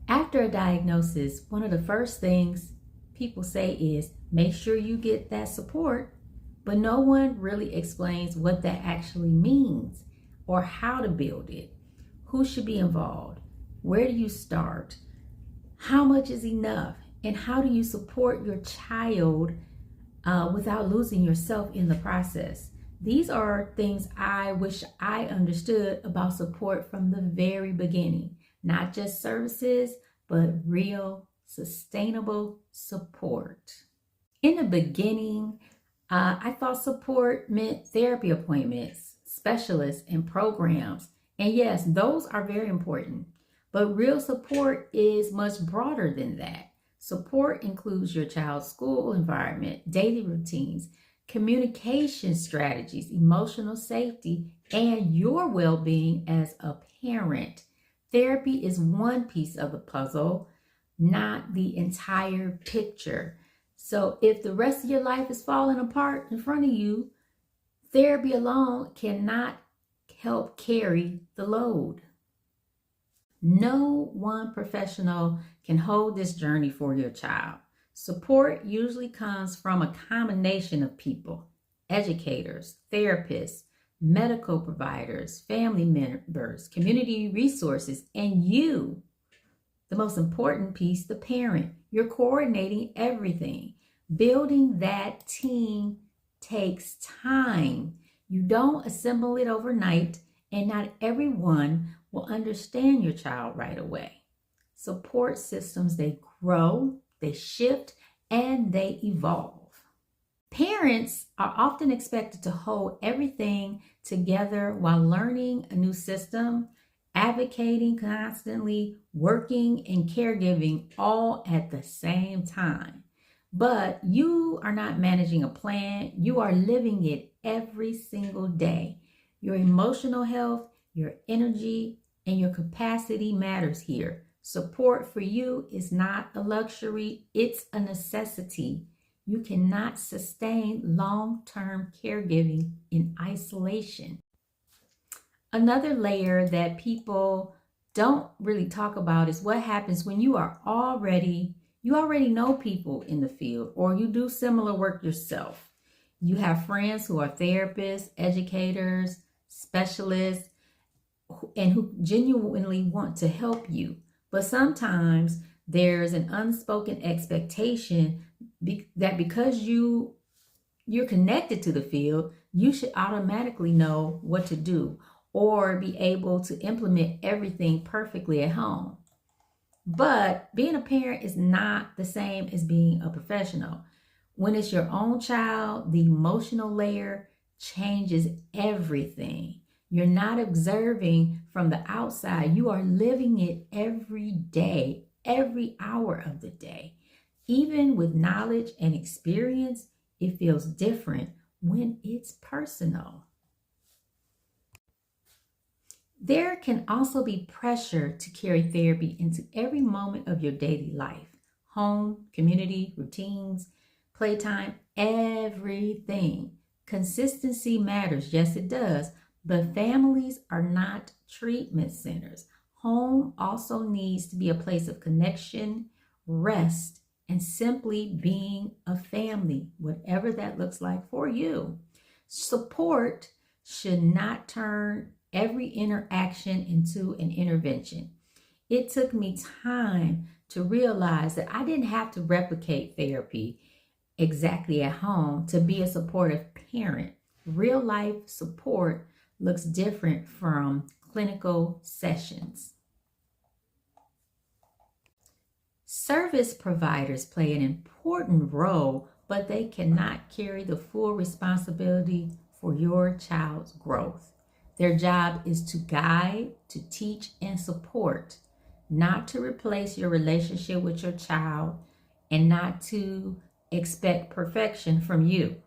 After a diagnosis, one of the first things people say is make sure you get that support, but no one really explains what that actually means or how to build it. Who should be involved? Where do you start? How much is enough? And how do you support your child without losing yourself in the process? These are things I wish I understood about support from the very beginning. Not just services, but real, sustainable support. In the beginning, I thought support meant therapy appointments, specialists, and programs. And yes, those are very important. But real support is much broader than that. Support includes your child's school environment, daily routines, communication strategies, emotional safety, and your well being as a parent. Therapy is one piece of the puzzle, not the entire picture. So if the rest of your life is falling apart in front of you, therapy alone cannot help carry the load. No one professional can hold this journey for your child. Support usually comes from a combination of people: educators, therapists, medical providers, family members, community resources, and you. The most important piece, the parent. You're coordinating everything. Building that team takes time. You don't assemble it overnight, and not everyone will understand your child right away. Support systems, they grow, they shift, and they evolve. Parents are often expected to hold everything together while learning a new system, advocating constantly, working, and caregiving all at the same time. But you are not managing a plan, you are living it every single day. Your emotional health, your energy, and your capacity matters here. Support for you is not a luxury, it's a necessity. You cannot sustain long-term caregiving in isolation. Another layer that people don't really talk about is what happens when you already know people in the field, or you do similar work yourself. You have friends who are therapists, educators, specialists, and who genuinely want to help you. But sometimes there's an unspoken expectation that because you're connected to the field, you should automatically know what to do or be able to implement everything perfectly at home. But being a parent is not the same as being a professional. When it's your own child, the emotional layer changes everything. You're not observing from the outside. You are living it every day, every hour of the day. Even with knowledge and experience, it feels different when it's personal. There can also be pressure to carry therapy into every moment of your daily life: home, community, routines, playtime, everything. Consistency matters. Yes, it does. But families are not treatment centers. Home also needs to be a place of connection, rest, and simply being a family, whatever that looks like for you. Support should not turn every interaction into an intervention. It took me time to realize that I didn't have to replicate therapy exactly at home to be a supportive parent. Real life support looks different from clinical sessions. Service providers play an important role, but they cannot carry the full responsibility for your child's growth. Their job is to guide, to teach, and support, not to replace your relationship with your child and not to expect perfection from you.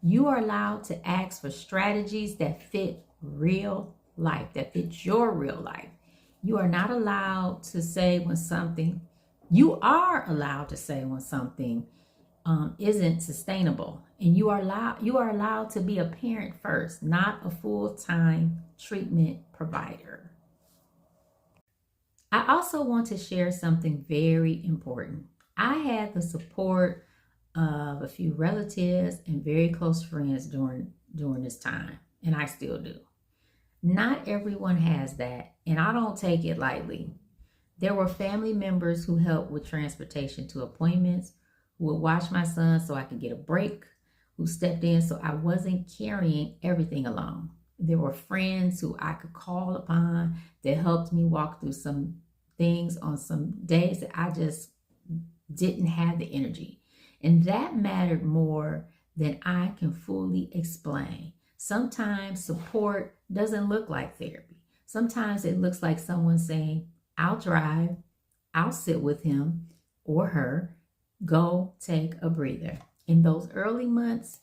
You are allowed to ask for strategies that fit real life, that fit your real life. You are not allowed to say when something, you are allowed to say when something isn't sustainable. And you are allowed to be a parent first, not a full-time treatment provider. I also want to share something very important. I had the support of a few relatives and very close friends during this time, and I still do. Not everyone has that, and I don't take it lightly. There were family members who helped with transportation to appointments, who would watch my son so I could get a break, who stepped in so I wasn't carrying everything alone. There were friends who I could call upon that helped me walk through some things on some days that I just didn't have the energy. And that mattered more than I can fully explain. Sometimes support doesn't look like therapy. Sometimes it looks like someone saying, I'll drive, I'll sit with him or her, go take a breather. In those early months,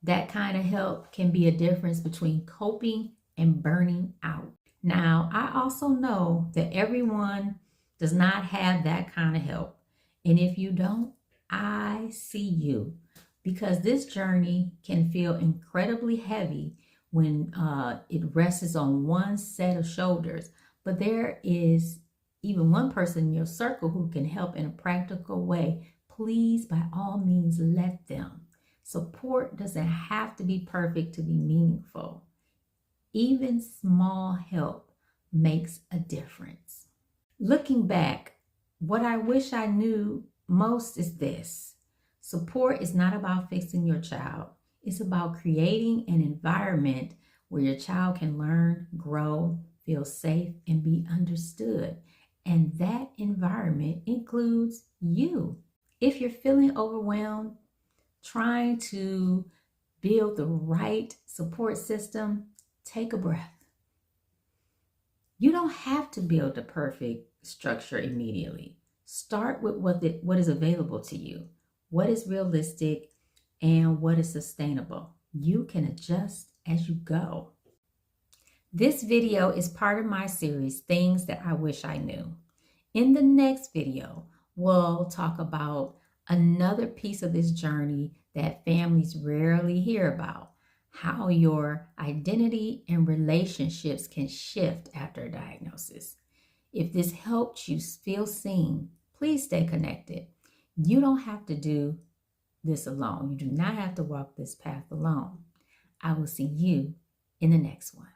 that kind of help can be a difference between coping and burning out. Now, I also know that everyone does not have that kind of help. And if you don't, I see you, because this journey can feel incredibly heavy when it rests on one set of shoulders. But there is even one person in your circle who can help in a practical way. Please, by all means, let them. Support doesn't have to be perfect to be meaningful. Even small help makes a difference. Looking back, what I wish I knew most is this: support is not about fixing your child. It's about creating an environment where your child can learn, grow, feel safe, and be understood. And that environment includes you. If you're feeling overwhelmed, trying to build the right support system, take a breath. You don't have to build a perfect structure immediately. Start with what is available to you, what is realistic, and what is sustainable. You can adjust as you go. This video is part of my series, Things That I Wish I Knew. In the next video, we'll talk about another piece of this journey that families rarely hear about: how your identity and relationships can shift after a diagnosis. If this helped you feel seen, please stay connected. You don't have to do this alone. You do not have to walk this path alone. I will see you in the next one.